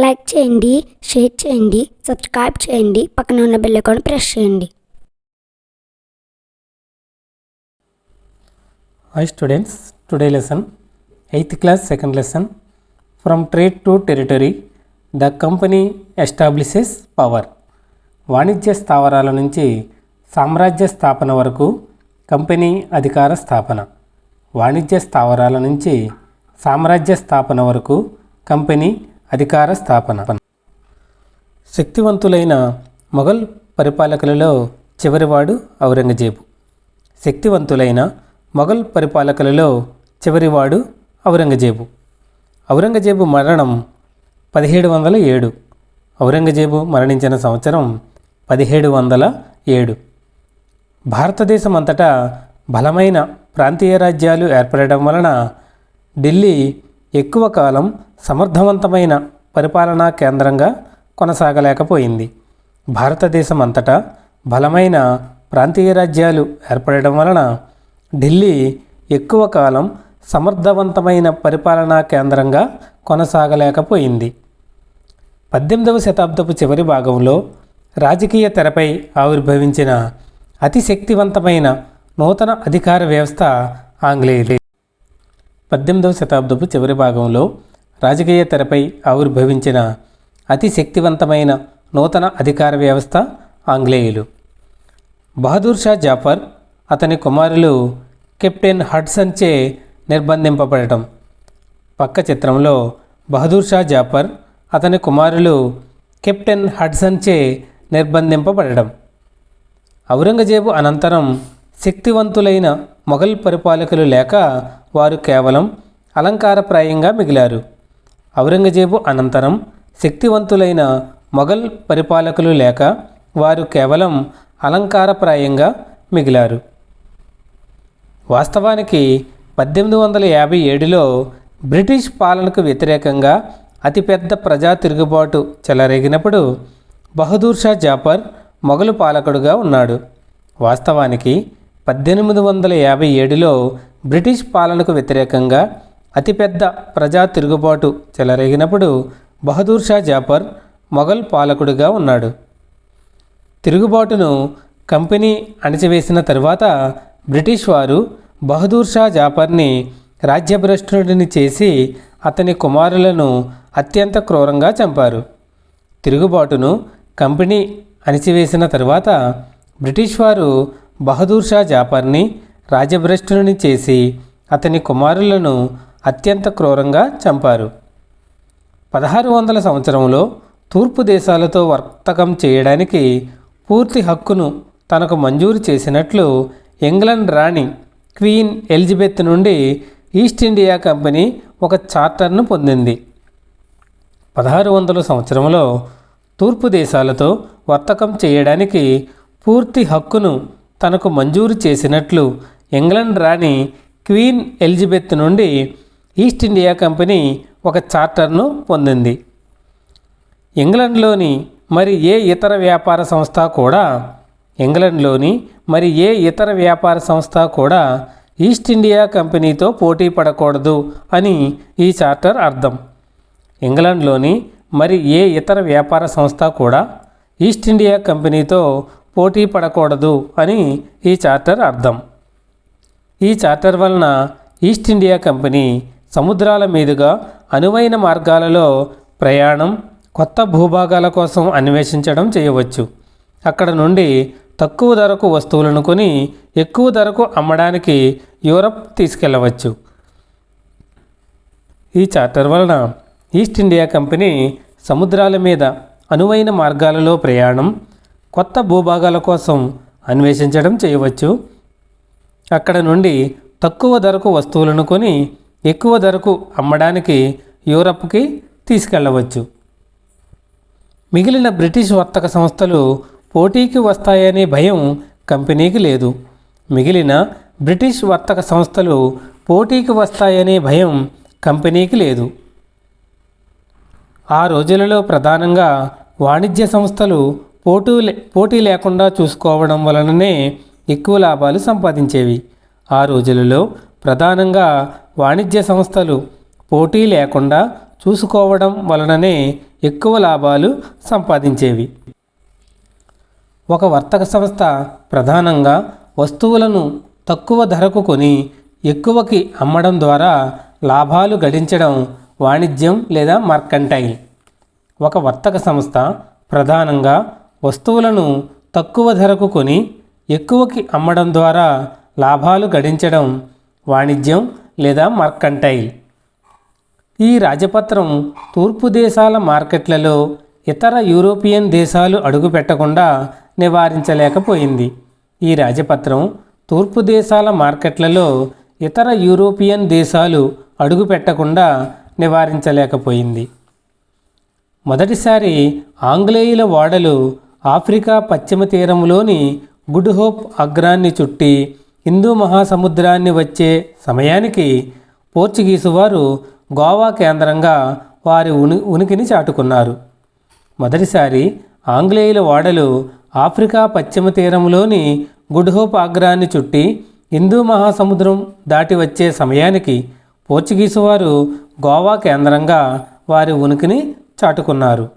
Like చేయండి, share చేయండి, subscribe చేయండి, పక్కన ఉన్న బెల్ ఐకాన్ ప్రెస్ చేయండి. Hi students, today lesson 8th class second lesson from trade to territory the company establishes power. వాణిజ్య స్థావరాల నుంచి సామ్రాజ్య స్థాపన వరకు కంపెనీ అధికార స్థాపన. వాణిజ్య స్థావరాల నుంచి సామ్రాజ్య స్థాపన వరకు కంపెనీ అధికార స్థాపన. శక్తివంతులైన మొఘల్ పరిపాలకులలో చివరివాడు ఔరంగజేబు. శక్తివంతులైన మొఘల్ పరిపాలకులలో చివరివాడు ఔరంగజేబు. ఔరంగజేబు మరణం 1707. ఔరంగజేబు మరణించిన సంవత్సరం 1707. భారతదేశం అంతటా బలమైన ప్రాంతీయ రాజ్యాలు ఏర్పడడం వలన ఢిల్లీ ఎక్కువ కాలం సమర్థవంతమైన పరిపాలనా కేంద్రంగా కొనసాగలేకపోయింది. భారతదేశం అంతటా బలమైన ప్రాంతీయ రాజ్యాలు ఏర్పడడం వలన ఢిల్లీ ఎక్కువ కాలం సమర్థవంతమైన పరిపాలనా కేంద్రంగా కొనసాగలేకపోయింది. 18వ శతాబ్దపు చివరి భాగంలో రాజకీయ తెరపై ఆవిర్భవించిన అతి శక్తివంతమైన నూతన అధికార వ్యవస్థ ఆంగ్లేయులే. 18వ శతాబ్దపు చివరి భాగంలో రాజకీయ తెరపై ఆవిర్భవించిన అతి శక్తివంతమైన నూతన అధికార వ్యవస్థ ఆంగ్లేయులు. బహదూర్ షా జాఫర్ అతని కుమారులు కెప్టెన్ హడ్సన్చే నిర్బంధింపబడటం. పక్క చిత్రంలో బహదూర్ షా జాఫర్ అతని కుమారులు కెప్టెన్ హడ్సన్చే నిర్బంధింపబడడం. ఔరంగజేబు అనంతరం శక్తివంతులైన మొఘల్ పరిపాలకులు లేక వారు కేవలం అలంకారప్రాయంగా మిగిలారు. ఔరంగజేబు అనంతరం శక్తివంతులైన మొఘల్ పరిపాలకులు లేక వారు కేవలం అలంకారప్రాయంగా మిగిలారు. వాస్తవానికి 1857లో బ్రిటిష్ పాలనకు వ్యతిరేకంగా అతిపెద్ద ప్రజా తిరుగుబాటు చెలరేగినప్పుడు బహదూర్ షా జాఫర్ మొఘలు పాలకుడుగా ఉన్నాడు. వాస్తవానికి 1857లో బ్రిటిష్ పాలనకు వ్యతిరేకంగా అతిపెద్ద ప్రజా తిరుగుబాటు చెలరేగినప్పుడు బహదూర్ షా జాఫర్ మొఘల్ పాలకుడిగా ఉన్నాడు. తిరుగుబాటును కంపెనీ అణిచివేసిన తరువాత బ్రిటిష్ వారు బహదూర్ షా జాఫర్ని రాజ్యభ్రష్టుడిని చేసి అతని కుమారులను అత్యంత క్రూరంగా చంపారు. తిరుగుబాటును కంపెనీ అణిచివేసిన తరువాత బ్రిటిష్ వారు బహదూర్ షా జాఫర్ని రాజ్యభ్రష్టుని చేసి అతని కుమారులను అత్యంత క్రూరంగా చంపారు. 1600 సంవత్సరంలో తూర్పు దేశాలతో వర్తకం చేయడానికి పూర్తి హక్కును తనకు మంజూరు చేసినట్లు ఇంగ్లాండ్ రాణి క్వీన్ ఎలిజబెత్ నుండి ఈస్ట్ ఇండియా కంపెనీ ఒక చార్టర్ను పొందింది. 1600 సంవత్సరంలో తూర్పు దేశాలతో వర్తకం చేయడానికి పూర్తి హక్కును తనకు మంజూరు చేసినట్లు ఇంగ్లాండ్ రాణి క్వీన్ ఎలిజబెత్ నుండి ఈస్ట్ ఇండియా కంపెనీ ఒక చార్టర్ను పొందింది. ఇంగ్లాండ్లోని మరి ఏ ఇతర వ్యాపార సంస్థ కూడా ఈస్ట్ ఇండియా కంపెనీతో పోటీ పడకూడదు అని ఈ చార్టర్ అర్థం. ఇంగ్లాండ్లోని మరి ఏ ఇతర వ్యాపార సంస్థ కూడా ఈస్ట్ ఇండియా కంపెనీతో పోటీ పడకూడదు అని ఈ చార్టర్ అర్థం. ఈ చార్టర్ వలన ఈస్ట్ ఇండియా కంపెనీ సముద్రాల మీదుగా అనువైన మార్గాలలో ప్రయాణం, కొత్త భూభాగాల కోసం అన్వేషించడం చేయవచ్చు. అక్కడ నుండి తక్కువ ధరకు వస్తువులను కొని ఎక్కువ ధరకు అమ్మడానికి యూరప్ తీసుకెళ్లవచ్చు. ఈ చార్టర్ వలన ఈస్ట్ ఇండియా కంపెనీ సముద్రాల మీద అనువైన మార్గాలలో ప్రయాణం, కొత్త భూభాగాల కోసం అన్వేషించడం చేయవచ్చు. అక్కడ నుండి తక్కువ ధరకు వస్తువులను కొని ఎక్కువ ధరకు అమ్మడానికి యూరప్కి తీసుకెళ్లవచ్చు. మిగిలిన బ్రిటిష్ వర్తక సంస్థలు పోటీకి వస్తాయనే భయం కంపెనీకి లేదు. మిగిలిన బ్రిటిష్ వర్తక సంస్థలు పోటీకి వస్తాయనే భయం కంపెనీకి లేదు. ఆ రోజులలో ప్రధానంగా వాణిజ్య సంస్థలు పోటీ లేకుండా చూసుకోవడం వలననే ఎక్కువ లాభాలు సంపాదించేవి. ఆ రోజులలో ప్రధానంగా వాణిజ్య సంస్థలు పోటీ లేకుండా చూసుకోవడం వలననే ఎక్కువ లాభాలు సంపాదించేవి. ఒక వర్తక సంస్థ ప్రధానంగా వస్తువులను తక్కువ ధరకు కొని ఎక్కువకి అమ్మడం ద్వారా లాభాలు గడించడం వాణిజ్యం లేదా మర్కంటైల్. ఒక వర్తక సంస్థ ప్రధానంగా వస్తువులను తక్కువ ధరకు కొని ఎక్కువకి అమ్మడం ద్వారా లాభాలు గడించడం వాణిజ్యం లేదా మర్కంటైల్. ఈ రాజపత్రం తూర్పు దేశాల మార్కెట్లలో ఇతర యూరోపియన్ దేశాలు అడుగుపెట్టకుండా నివారించలేకపోయింది. ఈ రాజపత్రం తూర్పు దేశాల మార్కెట్లలో ఇతర యూరోపియన్ దేశాలు అడుగుపెట్టకుండా నివారించలేకపోయింది. మొదటిసారి ఆంగ్లేయుల ఓడలు ఆఫ్రికా పశ్చిమ తీరంలోని గుడ్ హోప్ అగ్రాన్ని చుట్టి హిందూ మహాసముద్రాన్ని వచ్చే సమయానికి పోర్చుగీసు వారు గోవా కేంద్రంగా వారి ఉనికిని చాటుకున్నారు. మొదటిసారి ఆంగ్లేయుల ఓడలు ఆఫ్రికా పశ్చిమ తీరంలోని గుడ్ హోప్ అగ్రాన్ని చుట్టి హిందూ మహాసముద్రం దాటి వచ్చే సమయానికి పోర్చుగీసు వారు గోవా కేంద్రంగా వారి ఉనికిని చాటుకున్నారు.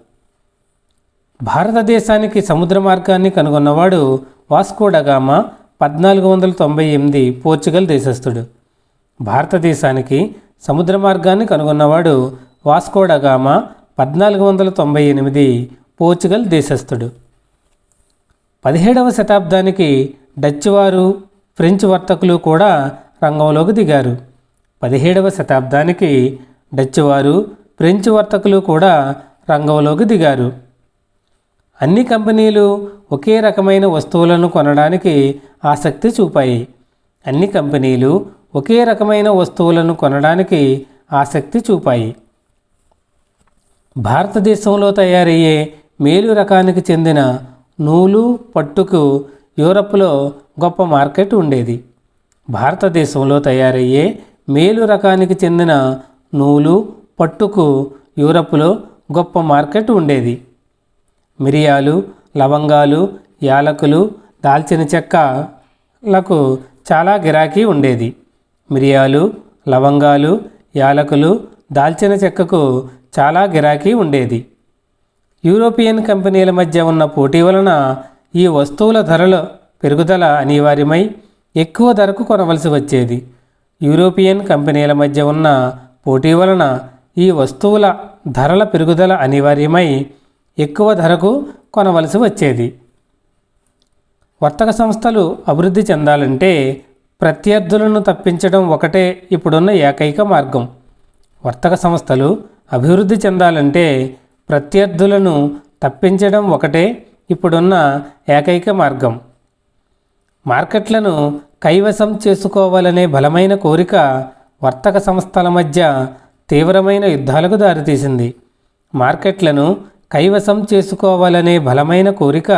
భారతదేశానికి సముద్ర మార్గాన్ని కనుగొన్నవాడు వాస్కో డ గామా 1498 పోర్చుగల్ దేశస్థుడు. భారతదేశానికి సముద్ర మార్గాన్ని కనుగొన్నవాడు వాస్కో డ గామా 1498 పోర్చుగల్ దేశస్థుడు. 17వ శతాబ్దానికి డచ్ వారు ఫ్రెంచ్ వర్తకులు కూడా రంగంలోకి దిగారు. 17వ శతాబ్దానికి డచ్ వారు ఫ్రెంచ్ వర్తకులు కూడా రంగంలోకి దిగారు. అన్ని కంపెనీలు ఒకే రకమైన వస్తువులను కొనడానికి ఆసక్తి చూపాయి. అన్ని కంపెనీలు ఒకే రకమైన వస్తువులను కొనడానికి ఆసక్తి చూపాయి. భారతదేశంలో తయారయ్యే మేలు రకానికి చెందిన నూలు పట్టుకు యూరప్లో గొప్ప మార్కెట్ ఉండేది. భారతదేశంలో తయారయ్యే మేలు రకానికి చెందిన నూలు పట్టుకు యూరప్లో గొప్ప మార్కెట్ ఉండేది. మిరియాలు, లవంగాలు, యాలకులు, దాల్చిన చెక్కలకు చాలా గిరాకీ ఉండేది. మిరియాలు, లవంగాలు, యాలకులు, దాల్చిన చెక్కకు చాలా గిరాకీ ఉండేది. యూరోపియన్ కంపెనీల మధ్య ఉన్న పోటీ వలన ఈ వస్తువుల ధరల పెరుగుదల అనివార్యమై ఎక్కువ ధరకు కొనవలసి వచ్చేది. యూరోపియన్ కంపెనీల మధ్య ఉన్న పోటీ వలన ఈ వస్తువుల ధరల పెరుగుదల అనివార్యమై ఎక్కువ ధరకు కొనవలసి వచ్చేది. వర్తక సంస్థలు అభివృద్ధి చెందాలంటే ప్రత్యర్థులను తప్పించడం ఒకటే ఇప్పుడున్న ఏకైక మార్గం. వర్తక సంస్థలు అభివృద్ధి చెందాలంటే ప్రత్యర్థులను తప్పించడం ఒకటే ఇప్పుడున్న ఏకైక మార్గం. మార్కెట్లను కైవసం చేసుకోవాలనే బలమైన కోరిక వర్తక సంస్థల మధ్య తీవ్రమైన యుద్ధాలకు దారితీసింది. మార్కెట్లను కైవసం చేసుకోవాలనే బలమైన కోరిక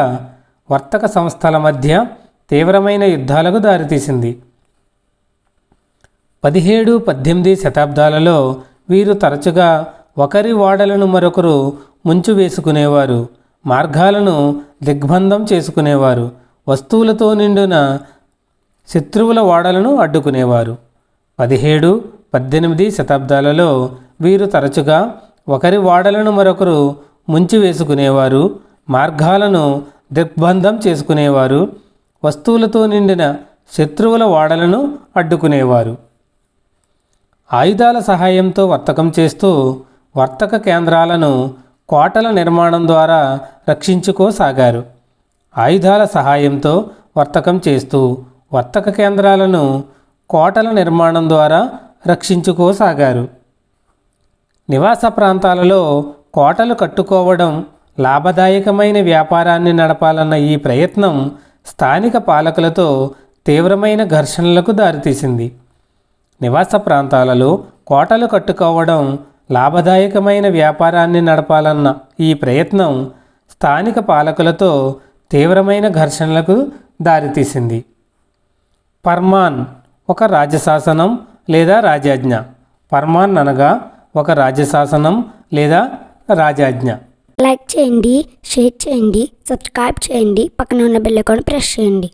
వర్తక సంస్థల మధ్య తీవ్రమైన యుద్ధాలకు దారితీసింది. 17, 18 శతాబ్దాలలో వీరు తరచుగా ఒకరి ఓడలను మరొకరు ముంచు వేసుకునేవారు, మార్గాలను దిగ్బంధం చేసుకునేవారు, వస్తువులతో నిండిన శత్రువుల ఓడలను అడ్డుకునేవారు. 17, 18 శతాబ్దాలలో వీరు తరచుగా ఒకరి ఓడలను మరొకరు ముంచి వేసుకునేవారు, మార్గాలను దిగ్బంధం చేసుకునేవారు, వస్తువులతో నిండిన శత్రువుల ఓడలను అడ్డుకునేవారు. ఆయుధాల సహాయంతో వర్తకం చేస్తూ వర్తక కేంద్రాలను కోటల నిర్మాణం ద్వారా రక్షించుకోసాగారు. ఆయుధాల సహాయంతో వర్తకం చేస్తూ వర్తక కేంద్రాలను కోటల నిర్మాణం ద్వారా రక్షించుకోసాగారు. నివాస ప్రాంతాలలో కోటలు కట్టుకోవడం లాభదాయకమైన వ్యాపారాన్ని నడపాలన్న ఈ ప్రయత్నం స్థానిక పాలకులతో తీవ్రమైన ఘర్షణలకు దారితీసింది. నివాస ప్రాంతాలలో కోటలు కట్టుకోవడం లాభదాయకమైన వ్యాపారాన్ని నడపాలన్న ఈ ప్రయత్నం స్థానిక పాలకులతో తీవ్రమైన ఘర్షణలకు దారితీసింది. ఫర్మాన్ ఒక రాజశాసనం లేదా రాజాజ్ఞ. ఫర్మాన్ అనగా ఒక రాజశాసనం లేదా రాజాజ్ఞ. లైక్ చేయండి, షేర్ చేయండి, సబ్స్క్రైబ్ చేయండి, పక్కన ఉన్న బెల్ ఐకాన్ ప్రెస్ చేయండి.